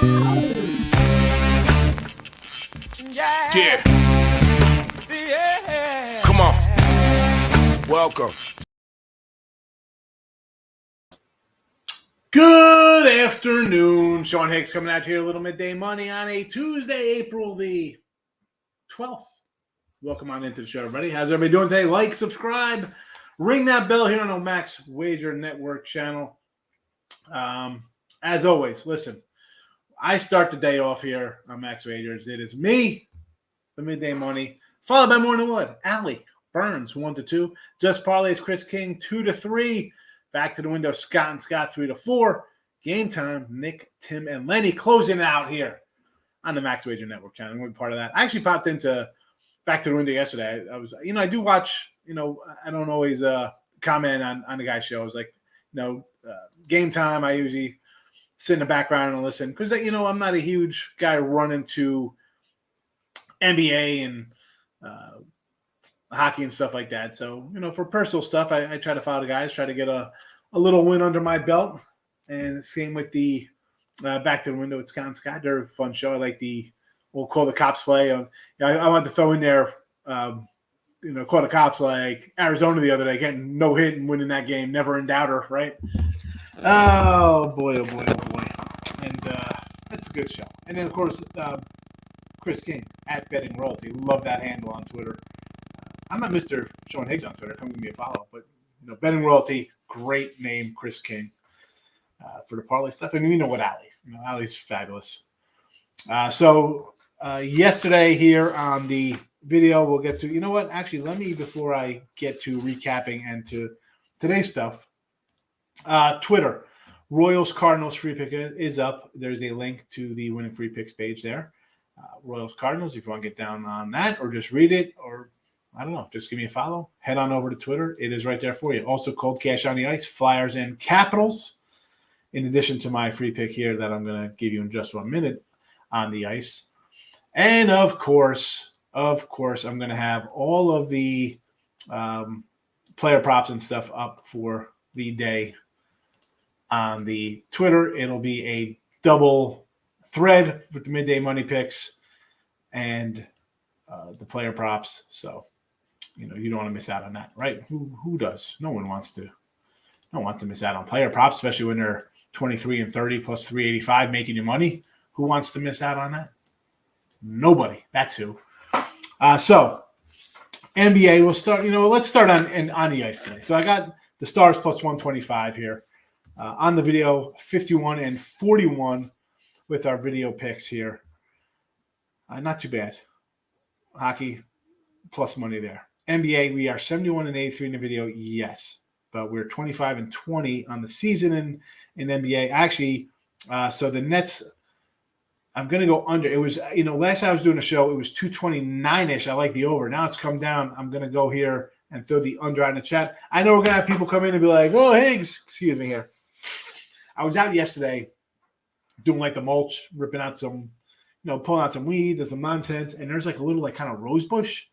Yeah. Come on. Welcome. Good afternoon. Sean Higgs coming out here, a little midday money on a Tuesday, April the 12th. Welcome on into the show, everybody. How's everybody doing today? Like, subscribe, ring that bell here on the Max Wager Network channel. As always, listen, I start the day off here on Max Wagers. It is me, the midday money, followed by Morning Wood, Allie Burns, 1-2. Just Parlays, Chris King, 2-3. Back to the window, Scott and Scott, 3-4. Game time, Nick, Tim, and Lenny closing it out here on the Max Wager Network channel. I'm going to be part of that. I actually popped into Back to the Window yesterday. I do watch, I don't always comment on the guy's shows. Like, game time, I usually sit in the background and listen because, I'm not a huge guy running to NBA and hockey and stuff like that. So, for personal stuff, I try to follow the guys, try to get a little win under my belt. And same with the Back to the Window with Scott and Scott. They're a fun show. I like we'll call the cops play. I wanted to throw in there, call the cops like Arizona the other day, getting no hit and winning that game. Never in doubter, right? Oh, boy, oh, boy, oh, boy. And that's a good show. And then, of course, Chris King at Betting Royalty. Love that handle on Twitter. I'm not Mr. Sean Higgs on Twitter. Come give me a follow. But, Betting Royalty, great name, Chris King, for the parlay stuff. And you know what, Allie? Allie's fabulous. So yesterday here on the video, we'll get to, actually, let me, before I get to recapping and to today's stuff, Twitter, Royals Cardinals free pick is up. There's a link to the winning free picks page there. Royals Cardinals, if you want to get down on that or just read it or, I don't know, just give me a follow. Head on over to Twitter. It is right there for you. Also, Cold Cash on the Ice, Flyers and Capitals, in addition to my free pick here that I'm going to give you in just 1 minute on the ice. And, of course, I'm going to have all of the player props and stuff up for the day on the Twitter. It'll be a double thread with the midday money picks and the player props. So, you don't want to miss out on that, right? Who does? No one wants to miss out on player props, especially when they're 23 and 30 plus 385 making you money. Who wants to miss out on that? Nobody. That's who. So NBA, we'll start. Let's start on the ice today. So I got the Stars plus 125 here on the video, 51 and 41 with our video picks here. Not too bad. Hockey plus money there. NBA, we are 71 and 83 in the video. Yes, but we're 25 and 20 on the season in NBA. Actually, so the Nets. I'm going to go under. It was, last time I was doing a show, it was 229-ish. I like the over. Now it's come down. I'm going to go here and throw the under on the chat. I know we're going to have people come in and be like, oh, Higgs, excuse me here. I was out yesterday doing like the mulch, ripping out some, pulling out some weeds and some nonsense. And there's like a little kind of rose bush.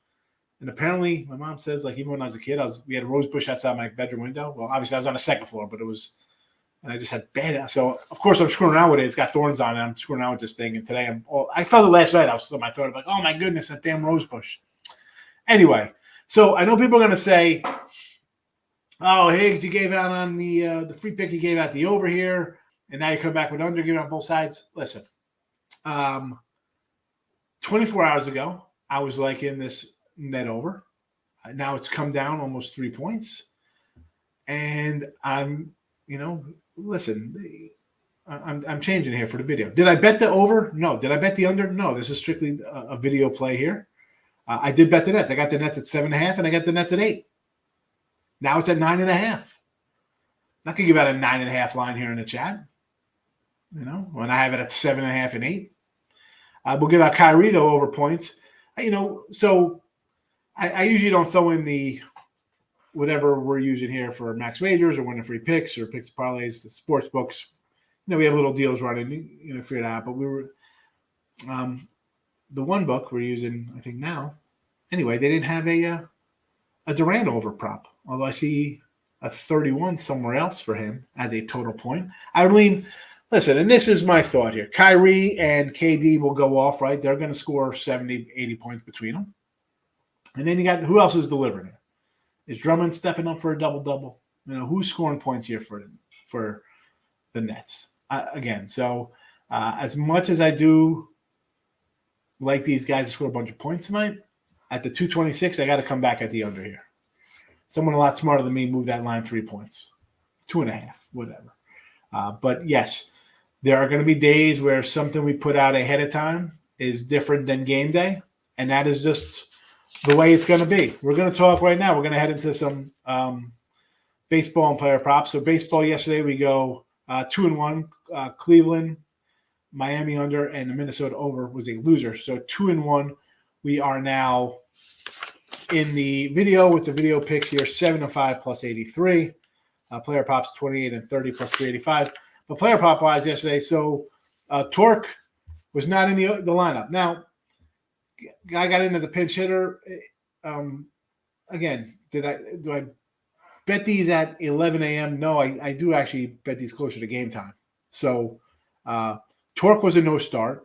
And apparently my mom says even when I was a kid, we had a rose bush outside my bedroom window. Well, obviously I was on the second floor, but it was, and I just had bad. So, of course, I'm screwing around with it. It's got thorns on it. I'm screwing around with this thing. And today I felt it last night. I was still in my throat. I'm like, oh, my goodness, that damn rose bush. Anyway, so I know people are going to say, oh, Higgs, you gave out on the free pick. You gave out the over here. And now you come back with under, giving out both sides. Listen, 24 hours ago, I was in this net over. Now it's come down almost 3 points. And I'm, listen, I'm changing here for the video. Did I bet the over? No. Did I bet the under? No. This is strictly a video play here. I did bet the Nets. I got the Nets at 7.5, and I got the Nets at 8. Now it's at 9.5. I'm not going to give out a 9.5 line here in the chat. When I have it at 7.5 and 8. We'll give out Kyrie, though, over points. So I usually don't throw in the whatever we're using here for max wagers or winning free picks or picks parlays, the sports books. We have little deals running, figure it out. But we were the one book we're using, I think now. Anyway, they didn't have a Durant over prop, although I see a 31 somewhere else for him as a total point. I mean, Listen, and this is my thought here. Kyrie and KD will go off, right? They're going to score 70, 80 points between them. And then you got who else is delivering it? Is Drummond stepping up for a double-double? Who's scoring points here for the Nets? Again, so as much as I do like these guys to score a bunch of points tonight, at the 226, I got to come back at the under here. Someone a lot smarter than me moved that line 3 points, 2.5, whatever. But yes, there are going to be days where something we put out ahead of time is different than game day, and that is just the way it's going to be. We're going to talk right now. We're going to head into some baseball and player props. So baseball yesterday, we go 2-1. Cleveland, Miami under, and the Minnesota over was a loser. So 2-1. We are now in the video with the video picks here, 7-5 plus 83. Player props 28 and 30 plus 385. But player prop wise yesterday, so Torque was not in the lineup. Now, I got into the pinch hitter. Again, do I bet these at 11 a.m.? No, I do actually bet these closer to game time. So Torque was a no start.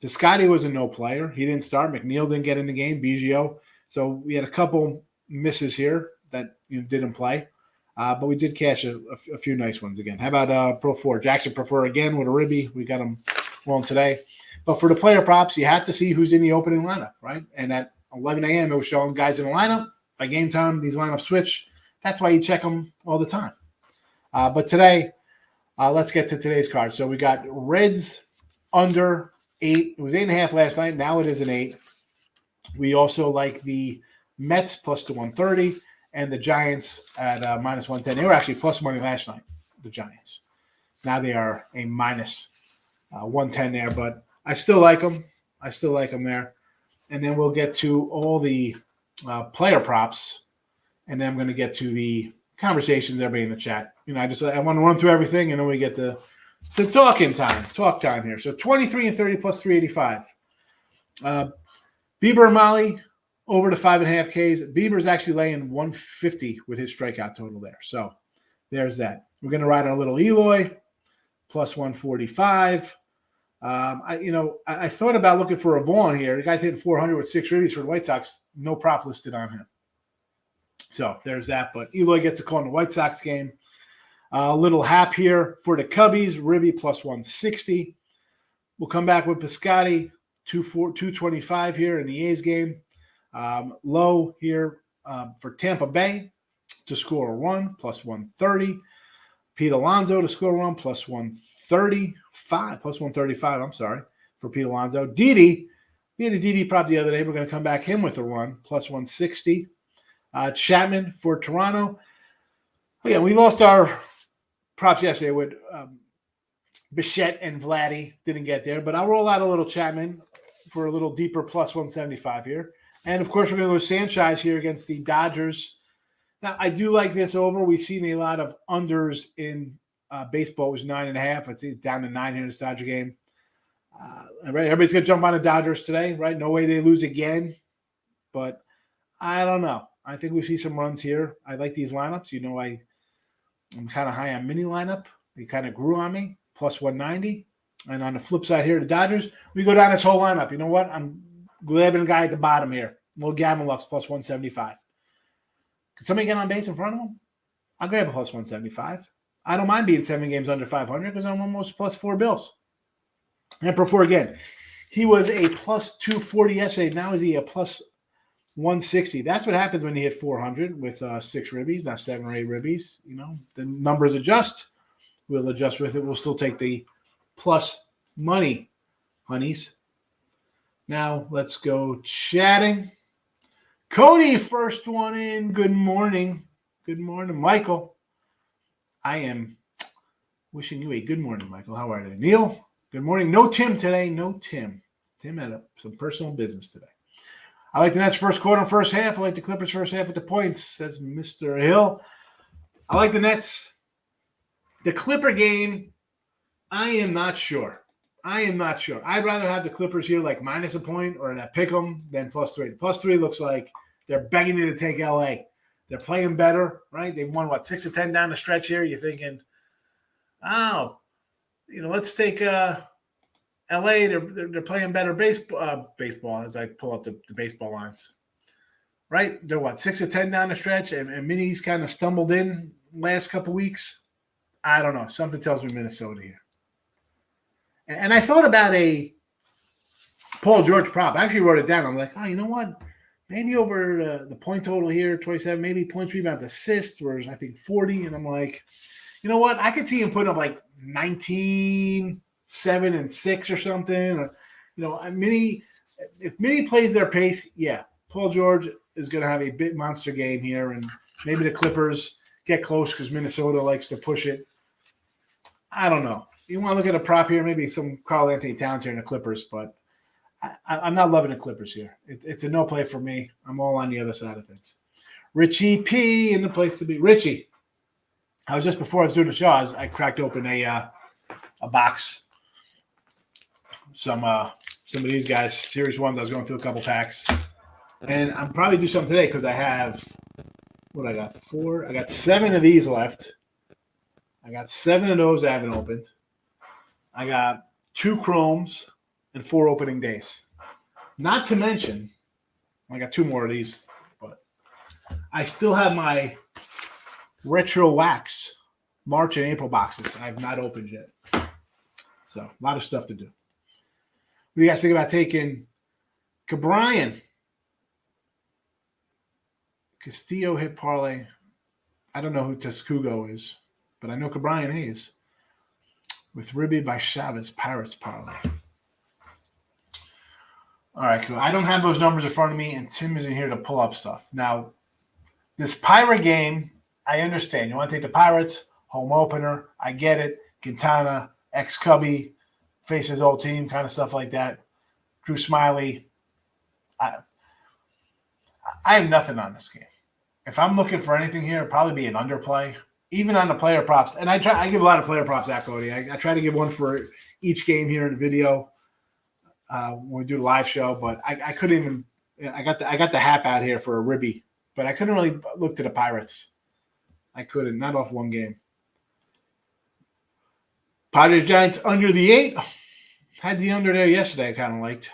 Scotty was a no player. He didn't start. McNeil didn't get in the game. Biggio. So we had a couple misses here that didn't play. But we did cash a few nice ones again. How about Pro 4? Jackson Prefer again with a ribby. We got him wrong today. But for the player props, you have to see who's in the opening lineup, right? And at 11 a.m., it was showing guys in the lineup. By game time, these lineups switch. That's why you check them all the time. But today, let's get to today's card. So we got Reds under 8. It was 8.5 last night. Now it is an 8. We also like the Mets plus to 130 and the Giants at minus 110. They were actually plus money last night, the Giants. Now they are a minus 110 there, but I still like them. I still like them there. And then we'll get to all the player props, and then I'm going to get to the conversations everybody in the chat. I want to run through everything, and then we get to talk time here. So 23 and 30 plus 385. Bieber and Molly over to 5.5 Ks. Bieber's actually laying 150 with his strikeout total there. So there's that. We're going to ride our little Eloy plus 145. I thought about looking for a Vaughn here. The guy's hitting 400 with 6 ribbies for the White Sox. No prop listed on him. So there's that. But Eloy gets a call in the White Sox game. A little hap here for the Cubbies. Ribby plus 160. We'll come back with Piscotti, 225 here in the A's game. Low here for Tampa Bay to score a run, plus 130. Pete Alonso to score a run, plus 135, I'm sorry, for Pete Alonso. Didi, we had a Didi prop the other day. We're going to come back him with a run, plus 160. Chapman for Toronto. Again, we lost our props yesterday with Bichette and Vladdy. Didn't get there, but I'll roll out a little Chapman for a little deeper, plus 175 here. And, of course, we're going to go Sanchez here against the Dodgers. Now, I do like this over. We've seen a lot of unders in baseball. It was 9.5. I see it down to 9 here in this Dodger game. Right, everybody's going to jump on the Dodgers today, right? No way they lose again. But I don't know. I think we see some runs here. I like these lineups. I'm kind of high on mini lineup. They kind of grew on me, plus 190. And on the flip side here, the Dodgers, we go down this whole lineup. You know what? I'm grabbing a guy at the bottom here. Little Gavin Lux, plus 175. Can somebody get on base in front of him? I'll grab a plus 175. I don't mind being 7 games under 500 because I'm almost plus 4 bills. And before again, he was a plus 240 yesterday. Now is he a plus 160? That's what happens when you hit 400 with 6 ribbies, not 7 or 8 ribbies. The numbers adjust. We'll adjust with it. We'll still take the plus money, honeys. Now let's go chatting. Cody, first one in. Good morning. Good morning, Michael. I am wishing you a good morning, Michael. How are you? Neil, good morning. No Tim today. No Tim. Tim had some personal business today. I like the Nets first quarter and first half. I like the Clippers first half with the points, says Mr. Hill. I like the Nets. The Clipper game, I am not sure. I'd rather have the Clippers here like minus a point or that pick 'em than plus 3. Plus 3 looks like they're begging you to take LA. They're playing better, right? They've won, 6 of 10 down the stretch here. You're thinking, oh, let's take LA. They're playing better baseball as I pull up the baseball lines. Right? They're what, 6-10 down the stretch, and Minnie's kind of stumbled in last couple weeks. I don't know. Something tells me Minnesota here. And I thought about a Paul George prop. I actually wrote it down. I'm like, oh, you know what? Maybe over the point total here, 27, maybe points, rebounds, assists, whereas I think 40. And I'm like, you know what? I could see him putting up like 19, 7, and 6 or something. Or, if Minnie plays their pace, yeah, Paul George is going to have a big monster game here. And maybe the Clippers get close because Minnesota likes to push it. I don't know. You want to look at a prop here, maybe some Karl Anthony Towns here in the Clippers, but I'm not loving the Clippers here. It's a no play for me. I'm all on the other side of things. Richie P in the place to be. Richie, I was just before I was doing the show, I cracked open a box. Some of these guys, Series 1s, I was going through a couple packs. And I'm probably do something today because I have, what I got, 4. I got 7 of these left. I got 7 of those I haven't opened. I got 2 Chromes and 4 opening days. Not to mention, I got 2 more of these, but I still have my Retro Wax March and April boxes I have not opened yet. So, a lot of stuff to do. What do you guys think about taking Cabrian? Castillo hit parlay. I don't know who Tescugo is, but I know Cabrian Hayes. With Ribby by Chavez, Pirates parlay. All right, cool. I don't have those numbers in front of me, and Tim isn't here to pull up stuff. Now, this Pirate game, I understand. You want to take the Pirates, home opener. I get it. Quintana, ex-Cubby, face his old team, kind of stuff like that. Drew Smiley. I have nothing on this game. If I'm looking for anything here, it'd probably be an underplay. Even on the player props, and I give a lot of player props out, Cody. I try to give one for each game here in the video when we do a live show, but I couldn't even. I got the hap out here for a ribby, but I couldn't really look to the Pirates. I couldn't, not off one game. Padres Giants under the 8. Had the under there yesterday. I kind of liked.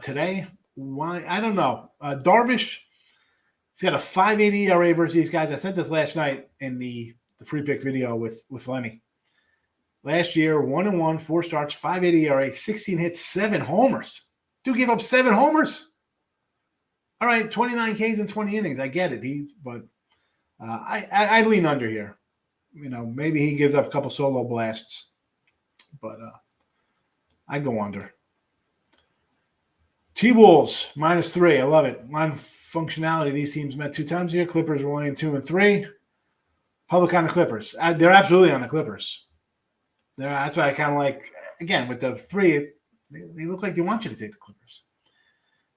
Today, why? I don't know. Darvish. He's got a 5.80 ERA versus these guys. I said this last night in the free pick video with Lenny. Last year, 1-1, 4 starts, 5.80 ERA, 16 hits, 7 homers. Dude gave up 7 homers. All right, 29 Ks in 20 innings. I get it. But I lean under here. Maybe he gives up a couple solo blasts, but I go under. T-Wolves, -3. I love it. Line functionality. These teams met 2 times here. Clippers were only 2 and 3. Public on the Clippers. They're absolutely on the Clippers. That's why I kind of like, again, with the 3, they look like they want you to take the Clippers.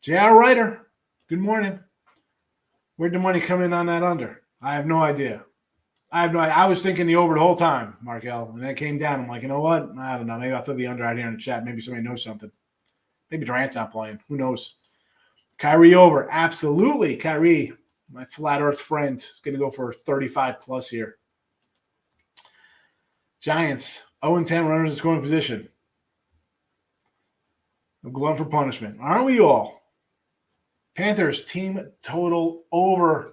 J.R. Ryder, good morning. Where'd the money come in on that under? I have no idea. I was thinking the over the whole time, Markel, and then it came down. I'm like, you know what? I don't know. Maybe I'll throw the under out here in the chat. Maybe somebody knows something. Maybe Durant's not playing. Who knows? Kyrie over. Absolutely. Kyrie, my flat earth friend, is going to go for 35 plus here. Giants, 0-10 runners in scoring position. A glutton for punishment. Aren't we all? Panthers, team total over.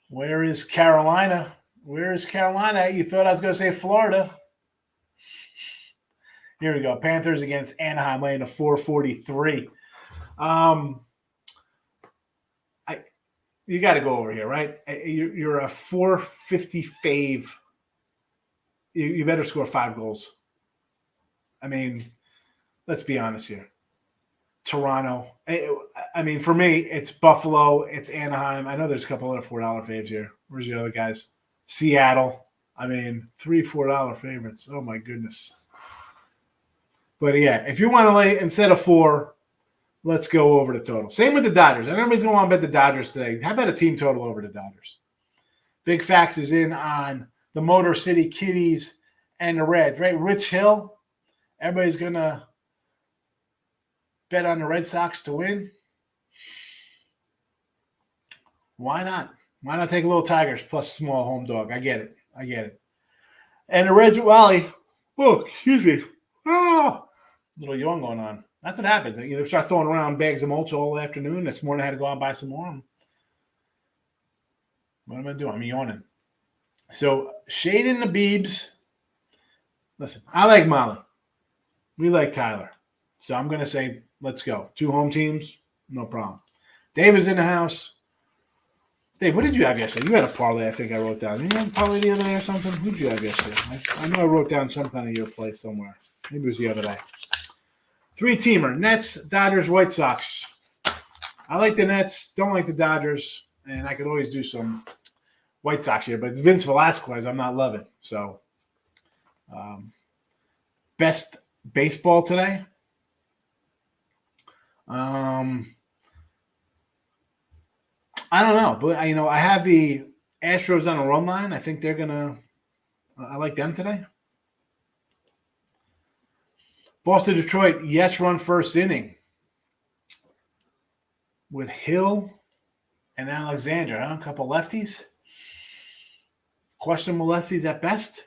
Where is Carolina? Where is Carolina? You thought I was going to say Florida. Here we go. Panthers against Anaheim laying a 443. You got to go over here, right? You're a 450 fave. You better score 5 goals. I mean, let's be honest here. Toronto. I mean, for me, it's Buffalo. It's Anaheim. I know there's a couple other $4 faves here. Where's the other guys? Seattle. I mean, 3 $4 favorites. Oh, my goodness. But, yeah, if you want to lay instead of 4, let's go over the total. Same with the Dodgers. I know everybody's going to want to bet the Dodgers today. How about a team total over the Dodgers? Big Facts is in on the Motor City Kitties and the Reds, right? Rich Hill. Everybody's going to bet on the Red Sox to win. Why not? Why not take a little Tigers plus small home dog? I get it. And the Reds at Wally. Oh, excuse me. Oh, little yawn going on. That's what happens. You know, start throwing around bags of mulch all afternoon. This morning I had to go out and buy some more. What am I doing? I'm yawning. So, Shade and the Beebs. Listen, I like Molly. We like Tyler. So I'm going to say, let's go. 2 home teams, no problem. Dave is in the house. Dave, what did you have yesterday? You had a parlay, I think I wrote down. Did you have a parlay the other day or something? Who did you have yesterday? I know I wrote down some kind of your play somewhere. Maybe it was the other day. 3-teamer, Nets, Dodgers, White Sox. I like the Nets, don't like the Dodgers, and I could always do some White Sox here, but it's Vince Velasquez I'm not loving. So, best baseball today? I don't know, but I have the Astros on a run line. I think they're gonna. I like them today. Boston, Detroit, yes, run first inning with Hill and Alexander. Huh? A couple lefties, questionable lefties at best.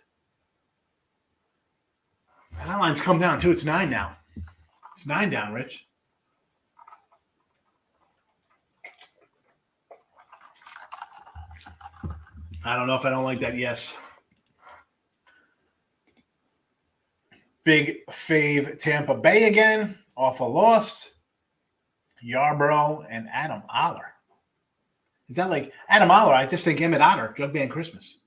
That line's come down too. It's 9 now. It's 9 down, Rich. I don't know if I don't like that. Yes. Big fave Tampa Bay again. Off a loss. Yarbrough and Adam Oller. Is that like Adam Oller? I just think Emmett Otter, Drug Band Christmas.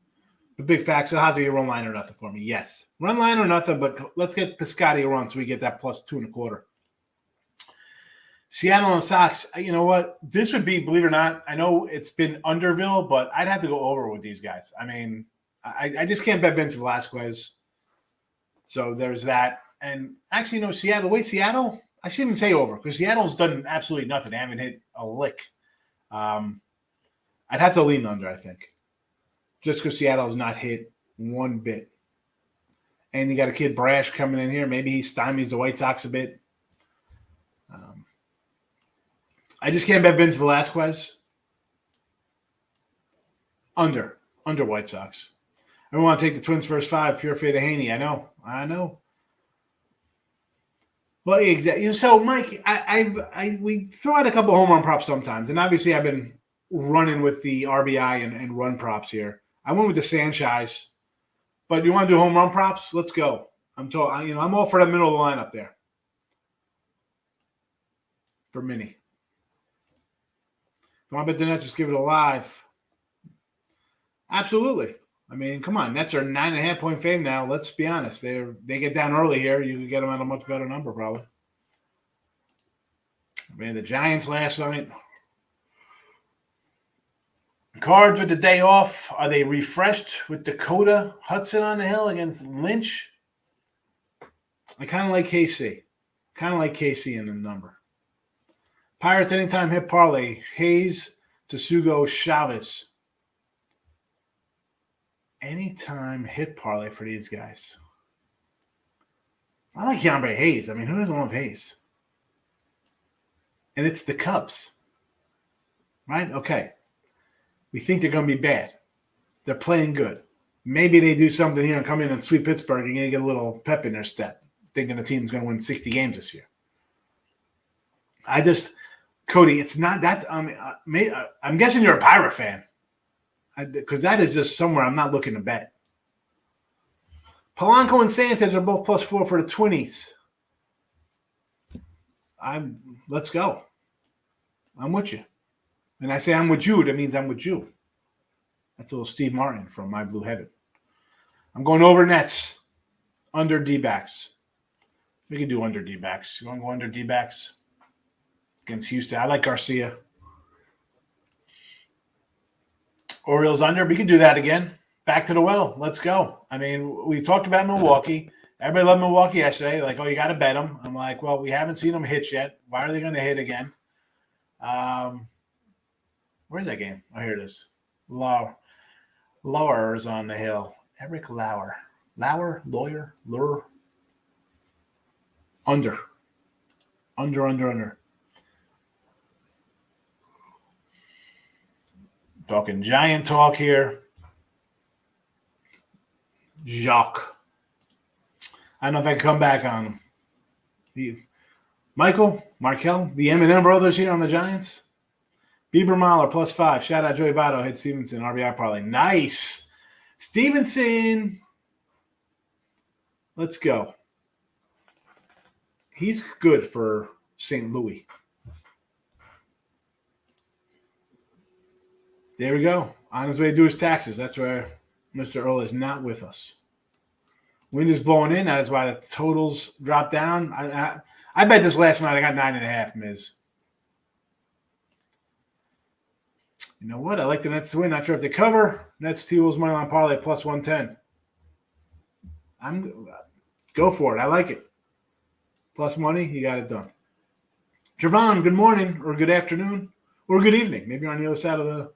The big facts. It'll have to be a run line or nothing for me. Yes. Run line or nothing, but let's get Piscotty a run so we get that plus 2.25. Seattle and Sox, you know what? This would be, believe it or not, I know it's been Underville, but I'd have to go over with these guys. I mean, I just can't bet Vince Velasquez. So there's that. And actually, Seattle, I shouldn't say over because Seattle's done absolutely nothing. They haven't hit a lick. I'd have to lean under, I think, just because Seattle's not hit one bit. And you got a kid Brash coming in here. Maybe he stymies the White Sox a bit. I just can't bet Vince Velasquez. Under White Sox. I don't want to take the Twins first 5. Pure fade of Haney. I know. Well, exactly. So, Mike, we throw out a couple home run props sometimes, and obviously I've been running with the RBI and run props here. I went with the Sanchez, but you want to do home run props? Let's go. I'm all for the middle of the lineup there for Minnie. If you want to bet the Nets, just give it a live. Absolutely. I mean, come on. Nets are 9.5-point fave now. Let's be honest. They get down early here. You can get them at a much better number, probably. I mean, the Giants last night. Cards with the day off. Are they refreshed with Dakota Hudson on the hill against Lynch? I kind of like KC. In the number. Pirates anytime hit parlay. Hayes, Tsugo, Chavez. Anytime hit parlay for these guys. I like Yambre Hayes. I mean, who doesn't love Hayes? And it's the Cubs. Right? Okay. We think they're going to be bad. They're playing good. Maybe they do something here and come in and sweep Pittsburgh and get a little pep in their step, thinking the team's going to win 60 games this year. Cody, it's not that. I'm guessing you're a Pirate fan. Because that is just somewhere I'm not looking to bet. Polanco and Sanchez are both +4 for the 20s. Let's go. I'm with you. And I say I'm with you, that means I'm with you. That's a little Steve Martin from My Blue Heaven. I'm going over Nets. Under D-backs. We can do under D-backs. You want to go under D-backs? Against Houston. I like Garcia. Orioles under. We can do that again. Back to the well. Let's go. I mean, we talked about Milwaukee. Everybody loved Milwaukee yesterday. Like, oh, you got to bet them. I'm like, well, we haven't seen them hit yet. Why are they going to hit again? Where's that game? Oh, here it is. Lauer's on the hill. Eric Lauer. Lawyer. Under. Talking giant talk here. Jacques. I don't know if I can come back on him. Michael, Markel, the M&M brothers here on the Giants. Bieber Mahler +5. Shout out Joey Votto. Hit Stevenson. RBI parlay. Nice. Stevenson. Let's go. He's good for St. Louis. There we go. On his way to do his taxes. That's where Mr. Earl is not with us. Wind is blowing in. That is why the totals dropped down. I bet this last night I got 9.5, Miz. You know what? I like the Nets to win. Not sure if they cover. Nets T-Wolves money line parlay +110. Go for it. I like it. Plus money, you got it done. Javon, good morning or good afternoon or good evening. Maybe you're on the other side of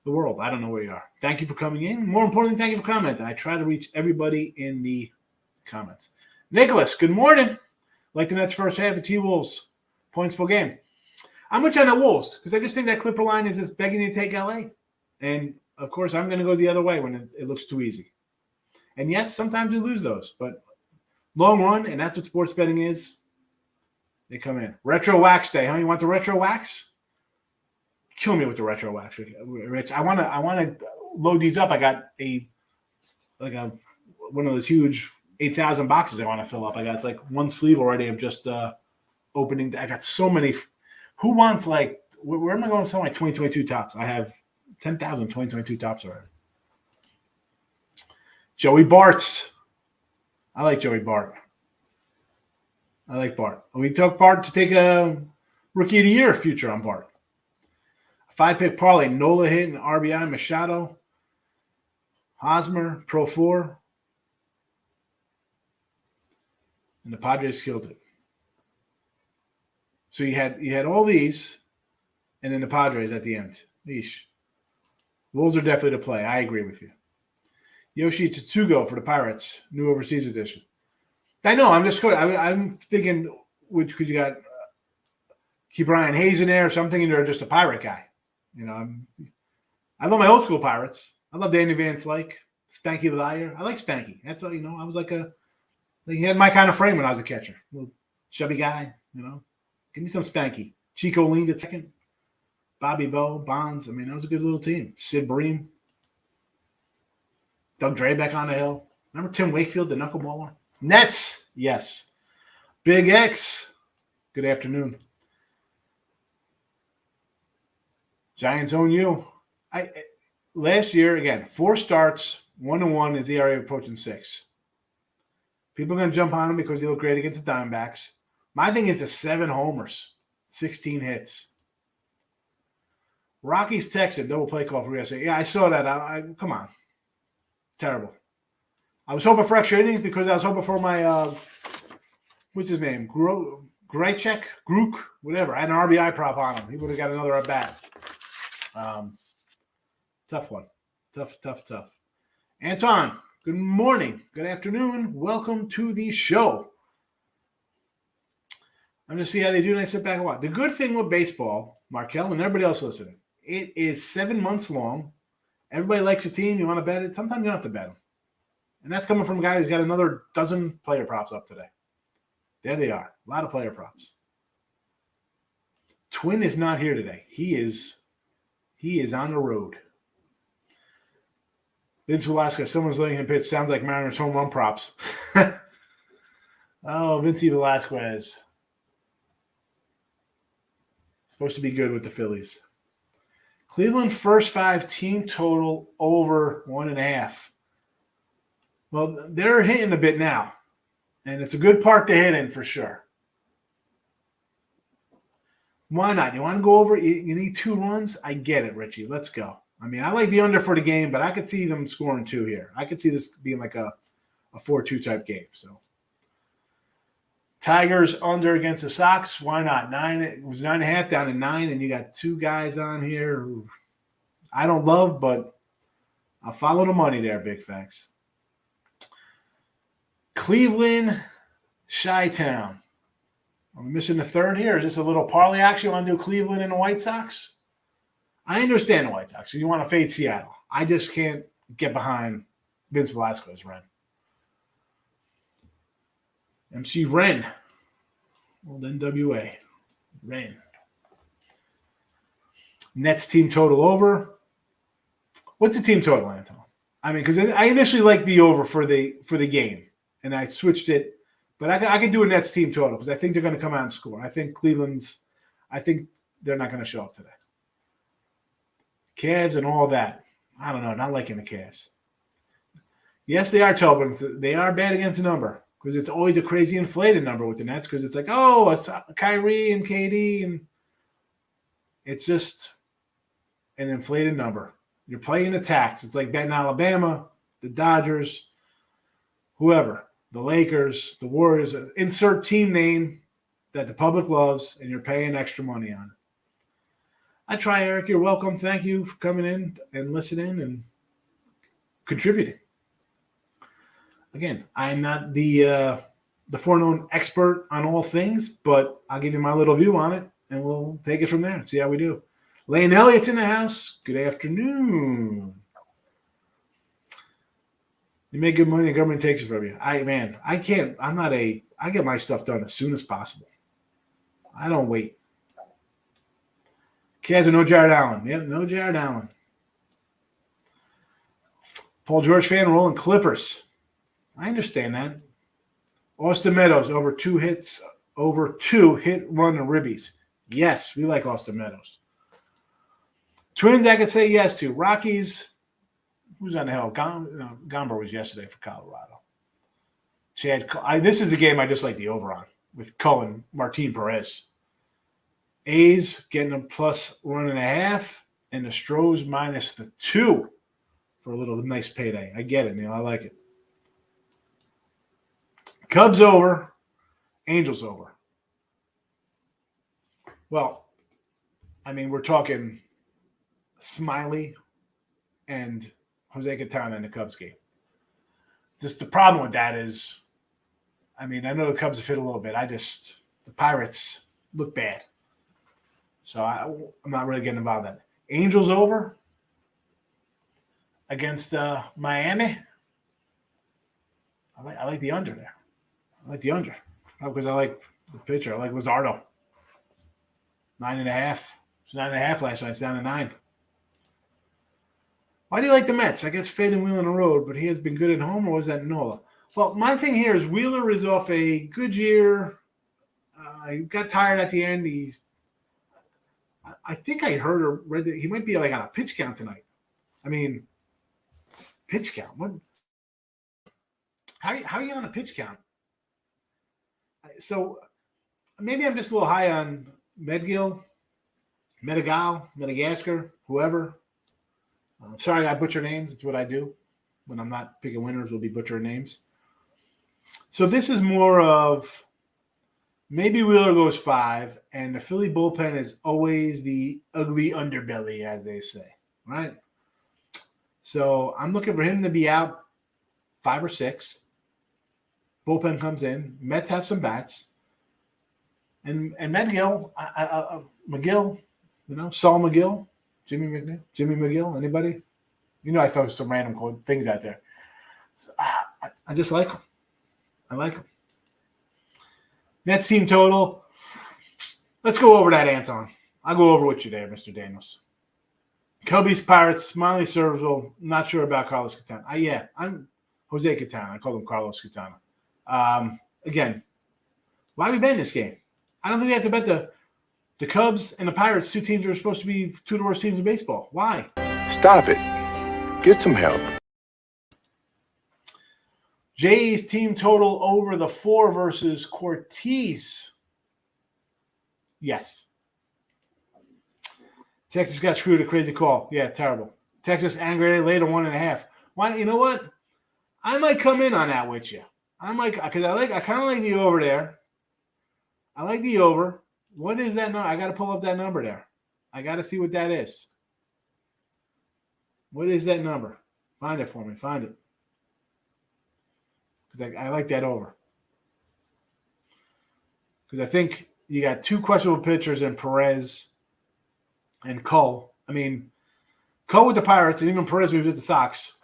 the world. I don't know where you are. Thank you for coming in. More importantly, thank you for commenting. I try to reach everybody in the comments. Nicholas, good morning. Like the Nets first half, the T-Wolves points full game. I'm with you on the Wolves because I just think that Clipper line is just begging you to take LA. And, of course, I'm going to go the other way when it looks too easy. And, yes, sometimes you lose those. But long run, and that's what sports betting is, they come in. Retro wax day, huh? You want the retro wax? Kill me with the retro wax, Rich. I want to load these up. I got one of those huge 8,000 boxes I want to fill up. I got like one sleeve already of just opening. I got so many. Who wants where am I going to sell my 2022 tops? I have 10,000 2022 tops already. Joey Bart's. I like Joey Bart. I like Bart. We took Bart to take a Rookie of the Year future on Bart. 5-pick parlay, Nola hit and RBI, Machado, Hosmer, Pro 4. And the Padres killed it. So you had all these, and then the Padres at the end. Yeesh. Wolves are definitely to play. I agree with you. Yoshi Tetsugo for the Pirates, new overseas edition. I know. I'm just I'm thinking, because you got keep Brian Hayes in there, so I'm thinking they're just a Pirate guy. You know, I love my old school Pirates. I love Danny Van Slyke, Spanky the Liar. I like Spanky. That's all. You know, I was he had my kind of frame when I was a catcher. Little chubby guy. You know, give me some Spanky. Chico leaned at second. Bobby Bowe, Bonds. I mean, that was a good little team. Sid Bream. Doug Drabeck on the hill. Remember Tim Wakefield, the knuckleballer? Nets, yes. Big X, good afternoon. Giants own you. Last year, again, 4 starts, 1-1 is ERA approaching 6. People are going to jump on him because he looked great against the Diamondbacks. My thing is the 7 homers, 16 hits. Rockies texted, double play call for USA. Yeah, I saw that. Come on. Terrible. I was hoping for extra innings because I was hoping for my, what's his name? Graycheck? Grook? Whatever. I had an RBI prop on him. He would have got another at bat. Tough one. Tough. Anton, good morning. Good afternoon. Welcome to the show. I'm going to see how they do and I sit back and watch. The good thing with baseball, Markel and everybody else listening, it is 7 months long. Everybody likes a team. You want to bet it. Sometimes you don't have to bet them. And that's coming from a guy who's got another dozen player props up today. There they are. A lot of player props. Twin is not here today. He is on the road. Vince Velasquez, someone's letting him pitch. Sounds like Mariners home run props. Oh, Vincey Velasquez. Supposed to be good with the Phillies. Cleveland first 5 team total over 1.5. Well, they're hitting a bit now, and it's a good park to hit in for sure. Why not? You want to go over? You need 2 runs? I get it, Richie. Let's go. I mean, I like the under for the game, but I could see them scoring 2 here. I could see this being like a 4-2 type game. So, Tigers under against the Sox. Why not? 9. It was 9.5 down to 9, and you got 2 guys on here who I don't love, but I'll follow the money there. Big facts. Cleveland, Chi-Town. Are we missing the third here? Is this a little parlay action? You want to do Cleveland and the White Sox? I understand the White Sox. So you want to fade Seattle. I just can't get behind Vince Velasquez, Ren. MC Ren. Old NWA. Ren. Nets team total over. What's the team total, Anton? I mean, because I initially liked the over for the game, and I switched it. But I could do a Nets team total because I think they're going to come out and score. I think they're not going to show up today. Cavs and all that. I don't know. Not liking the Cavs. Yes, they are terrible. They are bad against the number because it's always a crazy inflated number with the Nets because it's like, oh, it's Kyrie and KD, and it's just an inflated number. You're playing attacks. It's like betting Alabama, the Dodgers, whoever, the Lakers, the Warriors. Insert team name that the public loves, and you're paying extra money on it. I try, Eric. You're welcome. Thank you for coming in and listening and contributing. Again, I'm not the foreknown expert on all things, but I'll give you my little view on it, and we'll take it from there and see how we do. Lane Elliott's in the house. Good afternoon. You make good money, the government takes it from you. I get my stuff done as soon as possible. I don't wait. Cavs are no Jared Allen. Yep, no Jared Allen. Paul George fan rolling Clippers. I understand that. Austin Meadows over 2 hit run and ribbies. Yes, we like Austin Meadows. Twins, I could say yes to. Rockies, who's on the hell? Gomber was yesterday for Colorado. This is a game I just like the over on with Cohen, Martin Perez. A's getting a plus 1.5, and the Stros minus the 2 for a little nice payday. I get it, Neil. I like it. Cubs over, Angels over. Well, I mean, we're talking Smiley and Jose Quintana in the Cubs game. Just the problem with that is, I mean, I know the Cubs have fit a little bit. The Pirates look bad. So I'm not really getting involved in that. Angels over against Miami. I like the under there. I like the under because I like the pitcher. I like Luzardo. 9.5. It was 9.5 last night. It's down to 9. Why do you like the Mets? I guess fading Wheeler on the road, but he has been good at home, or was that Nola? Well, my thing here is Wheeler is off a good year. He got tired at the end. I think I heard or read that he might be like on a pitch count tonight. I mean, pitch count? What? How are you on a pitch count? So maybe I'm just a little high on Madagascar, whoever. Sorry, I butcher names. It's what I do. When I'm not picking winners, we'll be butchering names. So this is more of maybe Wheeler goes 5, and the Philly bullpen is always the ugly underbelly, as they say, right? So I'm looking for him to be out 5 or 6. Bullpen comes in. Mets have some bats. And McGill, Saul McGill, Jimmy McGill, anybody? I throw some random things out there. So, I just like him. I like him. Mets team total. Let's go over that, Anton. I'll go over with you there, Mr. Daniels. Cubbies, Pirates, Smiley, serviceable. Not sure about Carlos Quintana. I'm Jose Quintana. I call him Carlos Quintana. Again, why are we betting this game? I don't think we have to bet the Cubs and the Pirates, 2 teams that are supposed to be 2 of the worst teams in baseball. Why? Stop it. Get some help. Jays team total over the 4 versus Cortez. Yes. Texas got screwed. A crazy call. Yeah, terrible. Texas angry later 1.5. Why? You know what? I might come in on that with you. I kind of like the over there. I like the over. What is that number? I got to pull up that number there. I got to see what that is. What is that number? Find it for me. Find it. Because I like that over. Because I think you got 2 questionable pitchers in Perez and Cole. I mean, Cole with the Pirates and even Perez with the Sox.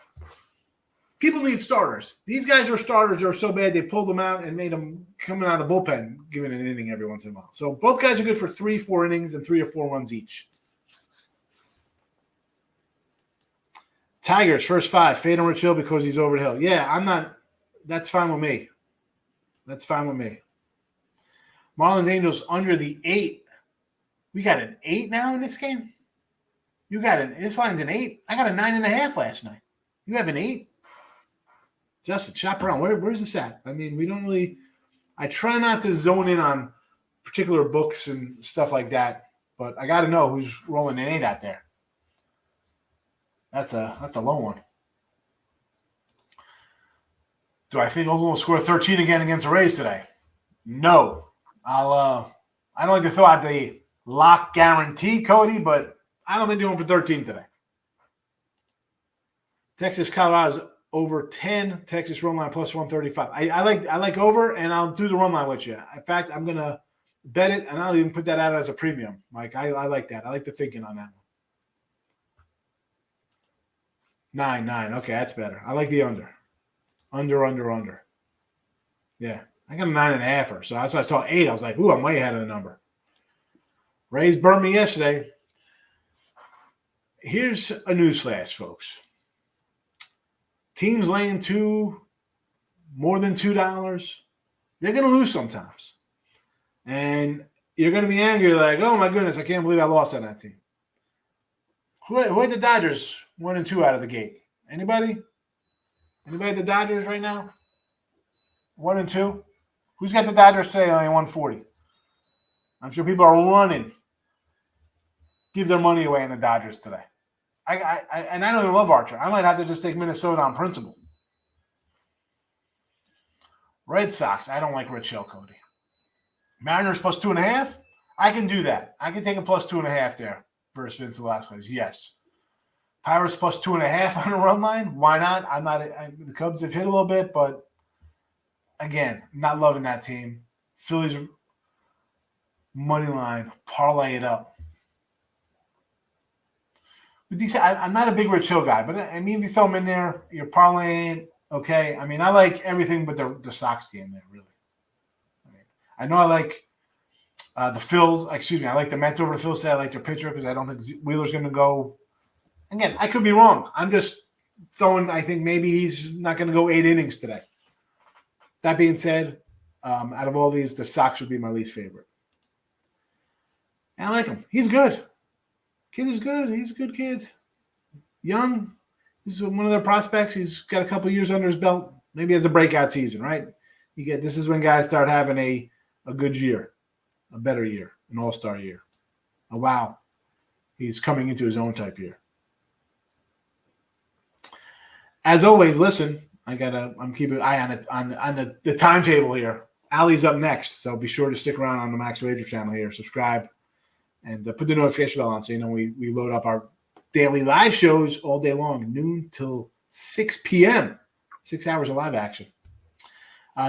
people need starters. These guys are starters. They're so bad they pulled them out and made them coming out of the bullpen, giving an inning every once in a while. So both guys are good for 3-4 innings and 3 or 4 runs each. Tigers, first 5. Fade on Rich Hill because he's over the hill. Yeah, I'm not. That's fine with me. That's fine with me. Marlins Angels under the 8. We got an 8 now in this game? This line's an 8. I got a 9.5 last night. You have an 8? Justin, shop around. Where's this at? I mean, we don't really – I try not to zone in on particular books and stuff like that, but I got to know who's rolling an 8 out there. That's a low one. Do I think Oakland will score 13 again against the Rays today? No. I don't like to throw out the lock guarantee, Cody, but I don't think they're going for 13 today. Texas, Colorado's over 10. Texas run line plus 135. I like over, and I'll do the run line with you. In fact, I'm going to bet it, and I'll even put that out as a premium. Mike, I like that. I like the thinking on that one. 9. Okay, that's better. I like the under. Under. Yeah. I got a 9.5. So that's why I saw 8. I was like, ooh, I'm way ahead of the number. Rays burned me yesterday. Here's a newsflash, folks. Teams laying more than $2, they're going to lose sometimes. And you're going to be angry like, oh, my goodness, I can't believe I lost on that team. Who are the Dodgers 1-2 out of the gate? Anybody? Anybody at the Dodgers right now? 1-2? Who's got the Dodgers today only 140? I'm sure people are running. Give their money away on the Dodgers today. And I don't even love Archer. I might have to just take Minnesota on principle. Red Sox, I don't like Rich Hill, Cody. Mariners plus 2.5? I can do that. I can take a plus 2.5 there versus Vince Velasquez. Yes. Pirates plus 2.5 on the run line. Why not? The Cubs have hit a little bit, but again, not loving that team. Phillies money line, parlay it up. I'm not a big Rich Hill guy, but I mean, if you throw him in there, you're parlaying, okay. I mean, I like everything but the Sox game there, really. I know I like the Phils. I like the Mets over the Phils today. I like their pitcher because I don't think Wheeler's going to go. Again, I could be wrong. I'm just throwing. I think maybe he's not going to go 8 innings today. That being said, out of all these, the Sox would be my least favorite. And I like him. He's good. Kid is good. He's a good kid. Young. He's one of their prospects. He's got a couple years under his belt. Maybe has a breakout season, right? This is when guys start having a good year, a better year, an all-star year. Oh, wow. He's coming into his own type year. As always, listen, I'm keeping an eye on the timetable here. Allie's up next, so be sure to stick around on the Max Wager channel here. Subscribe and put the notification bell on so you know we load up our daily live shows all day long, noon till 6 p.m. 6 hours of live action.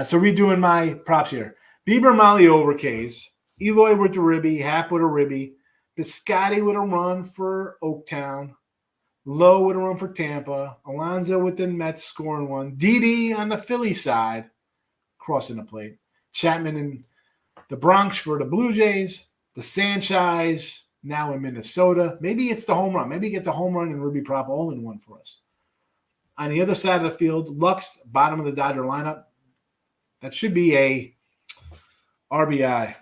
So redoing my props here. Bieber Molly over K's. Eloy with the ribby. Hap with a ribby. Biscotti with a run for Oaktown. Lowe with a run for Tampa. Alonso with the Mets scoring one. Didi on the Philly side, crossing the plate. Chapman in the Bronx for the Blue Jays. The Sanchez now in Minnesota. Maybe it's the home run. Maybe he gets a home run and Ruby Prop all in one for us. On the other side of the field, Lux, bottom of the Dodger lineup. That should be a RBI.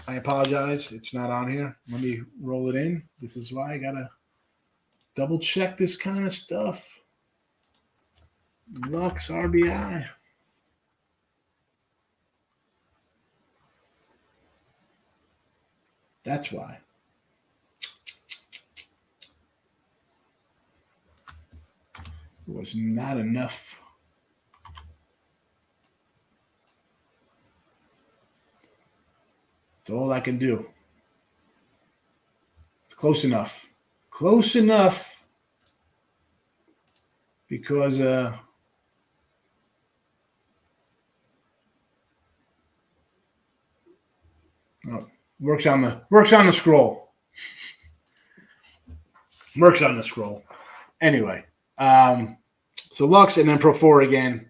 I apologize. It's not on here. Let me roll it in. This is why I got to double check this kind of stuff. Lux RBI. That's why. It was not enough. That's all I can do. It's close enough. Close enough because works on the scroll. Works on the scroll. Anyway, So Lux and then Pro 4 again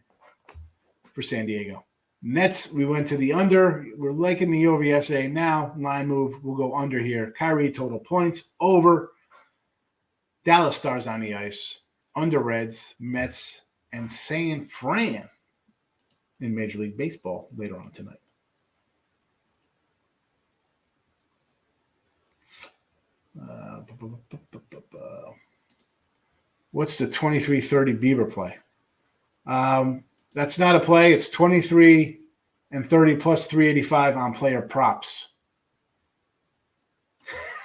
for San Diego. Nets, we went to the under. We're liking the over yesterday. Now, line move, we'll go under here. Kyrie total points, over. Dallas Stars on the ice, under Reds, Mets, and San Fran in Major League Baseball later on tonight. What's the 23-30 Bieber play? That's not a play. It's 23 and 30 plus 385 on player props.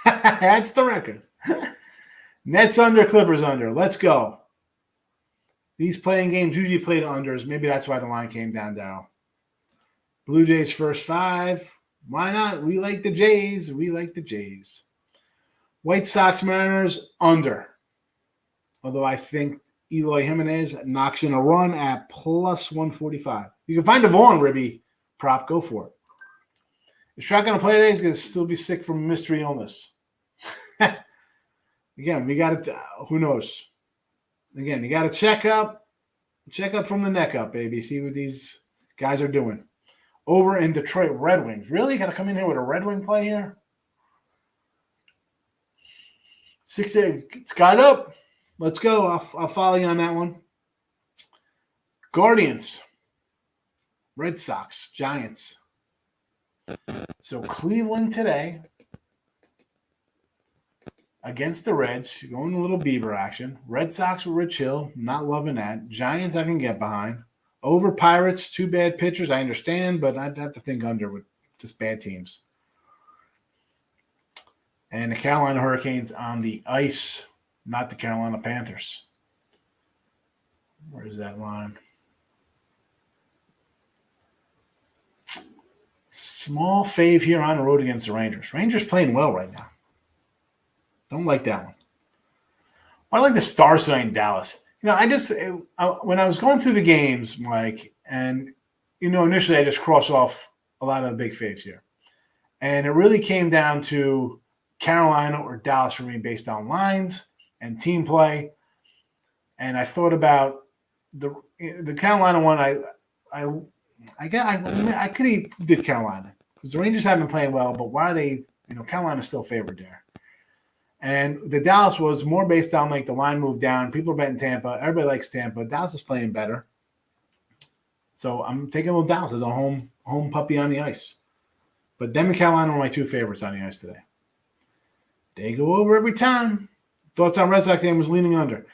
That's the record. Nets under, Clippers under. Let's go. These playing games usually played unders. Maybe that's why the line came down, Darryl. Blue Jays first 5. Why not? We like the Jays. We like the Jays. White Sox Mariners under. Although I think Eloy Jimenez knocks in a run at plus 145. You can find a Vaughn Ribby prop. Go for it. If Trout going to play today, he's going to still be sick from a mystery illness. Again, we got to – who knows? Again, you got to check up from the neck up, baby. See what these guys are doing. Over in Detroit Red Wings. Really? Got to come in here with a Red Wing play here? 6-8. It's got up. Let's go. I'll follow you on that one. Guardians. Red Sox. Giants. So Cleveland today against the Reds. You're going a little Bieber action. Red Sox with Rich Hill. Not loving that. Giants I can get behind. Over Pirates. 2 bad pitchers. I understand, but I'd have to think under with just bad teams. And the Carolina Hurricanes on the ice. Not the Carolina Panthers. Where's that line? Small fave here on the road against the Rangers. Rangers playing well right now. Don't like that one. I like the Stars tonight in Dallas. When I was going through the games, Mike, and, initially I just crossed off a lot of the big faves here. And it really came down to Carolina or Dallas for me based on lines and team play. And I thought about the Carolina one. I could have did Carolina because the Rangers have been playing well, but why are they, Carolina's still favored there. And the Dallas was more based on like the line moved down. People are betting Tampa. Everybody likes Tampa. Dallas is playing better. So I'm taking a little Dallas as a home puppy on the ice. But them and Carolina are my 2 favorites on the ice today. They go over every time. Thoughts on Red Sox game was leaning under.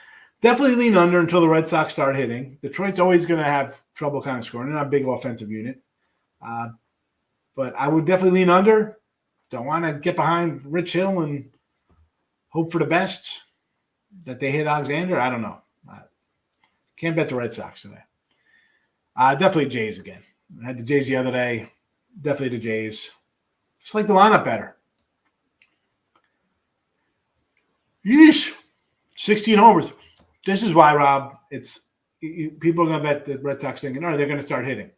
Definitely lean under until the Red Sox start hitting. Detroit's always going to have trouble kind of scoring. They're not a big offensive unit. But I would definitely lean under. Don't want to get behind Rich Hill and hope for the best that they hit Alexander. I don't know. Can't bet the Red Sox today. Definitely Jays again. I had the Jays the other day. Definitely the Jays. Just like the lineup better. Yeesh. 16 homers. This is why, Rob, people are going to bet the Red Sox thinking, they're going to start hitting.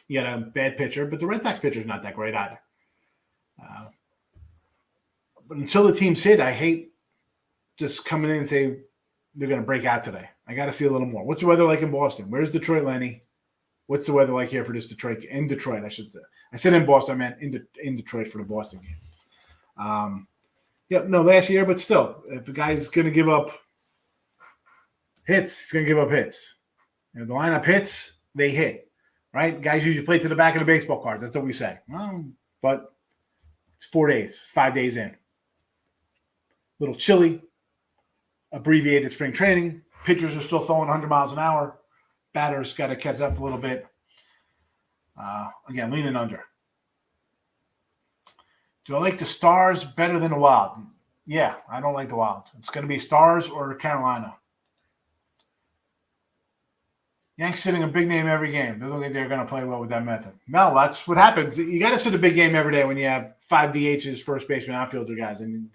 You got a bad pitcher, but the Red Sox pitcher's not that great either. But until the teams hit, I hate just coming in and say they're going to break out today. I got to see a little more. What's the weather like in Boston? Where's Detroit, Lenny? What's the weather like here for this Detroit? In Detroit, I should say. I said in Boston, I meant in Detroit for the Boston game. Last year, but still, if the guy's going to give up hits, he's going to give up hits. If the lineup hits, they hit, right? Guys usually play to the back of the baseball cards. That's what we say. Well, but it's 4 days, 5 days in. Little chilly, abbreviated spring training. Pitchers are still throwing 100 miles an hour. Batters got to catch up a little bit. Again, leaning under. Do I like the Stars better than the Wild? Yeah, I don't like the Wild. It's going to be Stars or Carolina. Yanks sitting a big name every game. Doesn't look like they're going to play well with that method. No, that's what happens. You got to sit a big game every day when you have 5 DHs, first baseman, outfielder guys, and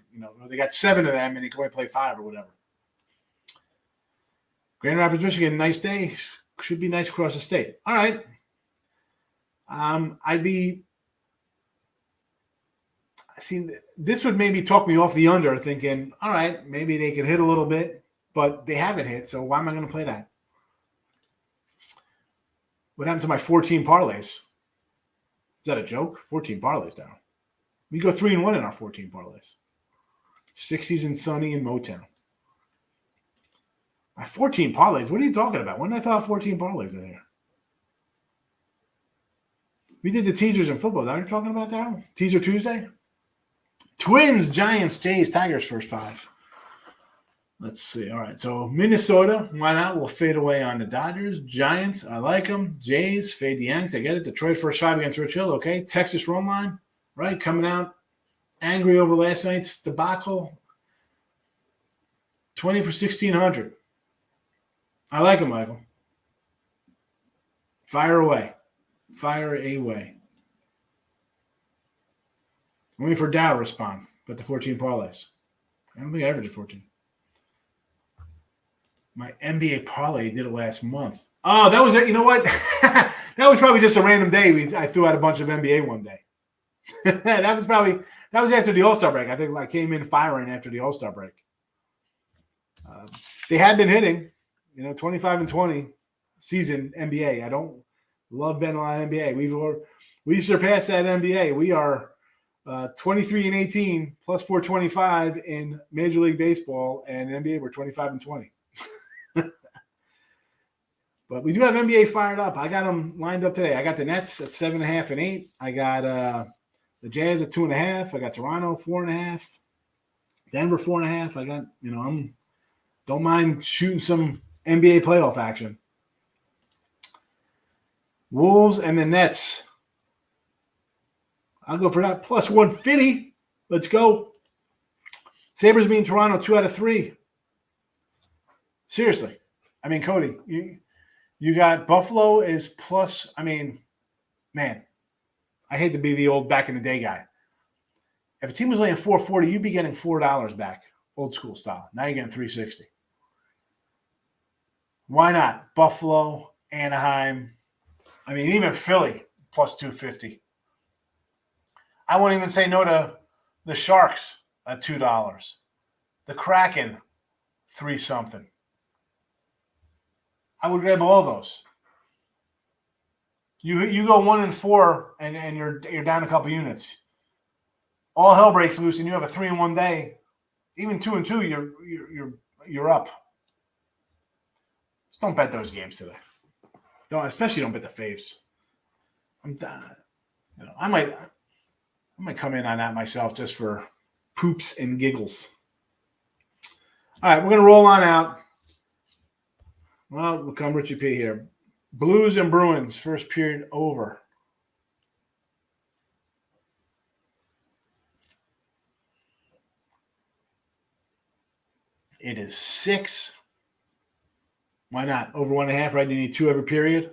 they got 7 of them, and they can only play 5 or whatever. Grand Rapids, Michigan, nice day. Should be nice across the state. All right. This would maybe talk me off the under, thinking, all right, maybe they could hit a little bit, but they haven't hit, so why am I going to play that? What happened to my 14 parlays? Is that a joke? 14 parlays down. We go 3-1 in our 14 parlays. 60s and Sunny and Motown. My 14 parlays? What are you talking about? When did I throw 14 parlays in here? We did the teasers in football. Is that what you're talking about, Darryl? Teaser Tuesday? Twins, Giants, Jays, Tigers, first 5. Let's see. All right. So Minnesota, why not? We'll fade away on the Dodgers. Giants, I like them. Jays, fade the Yanks. I get it. Detroit, first 5 against Rich Hill. Okay. Texas run line, right? Coming out angry over last night's debacle. 20 for 1,600. I like them, Michael. Fire away. Fire away. I'm waiting for Dow to respond, but the 14 parlays. I don't think I ever did 14. My NBA parlay did it last month. Oh, that was it. You know what? That was probably just a random day. I threw out a bunch of NBA one day. that was after the All-Star break. I think I came in firing after the All-Star break. They had been hitting, 25 and 20 season NBA. I don't love betting on NBA. We've surpassed that NBA. We are 23 and 18 plus 425 in Major League Baseball, and NBA we're 25 and 20. But we do have NBA fired up. I got them lined up today. I got the Nets at 7.5 and 8. I got the Jazz at 2.5. I got Toronto 4.5. Denver 4.5. I got, don't mind shooting some NBA playoff action. Wolves and the Nets. I'll go for that. Plus 150. Let's go. Sabres beating Toronto 2 out of 3. Seriously. I mean, Cody, you got Buffalo is plus. I mean, man, I hate to be the old back in the day guy. If a team was laying $4.40, you'd be getting $4 back, old school style. Now you're getting $3.60. Why not? Buffalo, Anaheim. I mean, even Philly plus 250. I won't even say no to the Sharks at $2. The Kraken, 3-something. I would grab all those. You go 1-4 and you're down a couple units. All hell breaks loose and you have a 3-1 day. Even 2-2, you're up. Just don't bet those games today. Especially don't bet the faves. I might come in on that myself just for poops and giggles. All right, we're gonna roll on out. Well, we'll come Richie P here. Blues and Bruins, first period over. It is 6. Why not? Over 1.5, right? You need 2 every period.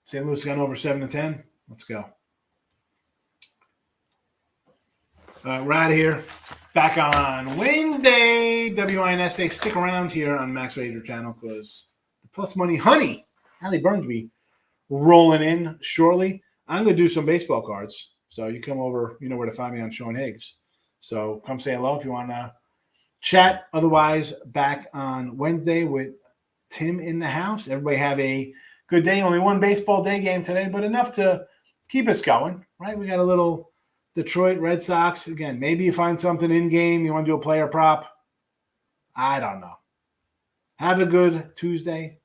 St. Louis gone over 7 to 10. Let's go. We're out of here. Back on Wednesday. WINS. Stick around here on Max Rager channel because the plus money honey, Allie Burnsby, rolling in shortly. I'm going to do some baseball cards. So you come over, you know where to find me on Sean Higgs. So come say hello if you want to chat. Otherwise, back on Wednesday with Tim in the house. Everybody have a good day. Only one baseball day game today, but enough to keep us going, right? We got a little Detroit Red Sox. Again, maybe you find something in game. You want to do a player prop. I don't know. Have a good Tuesday.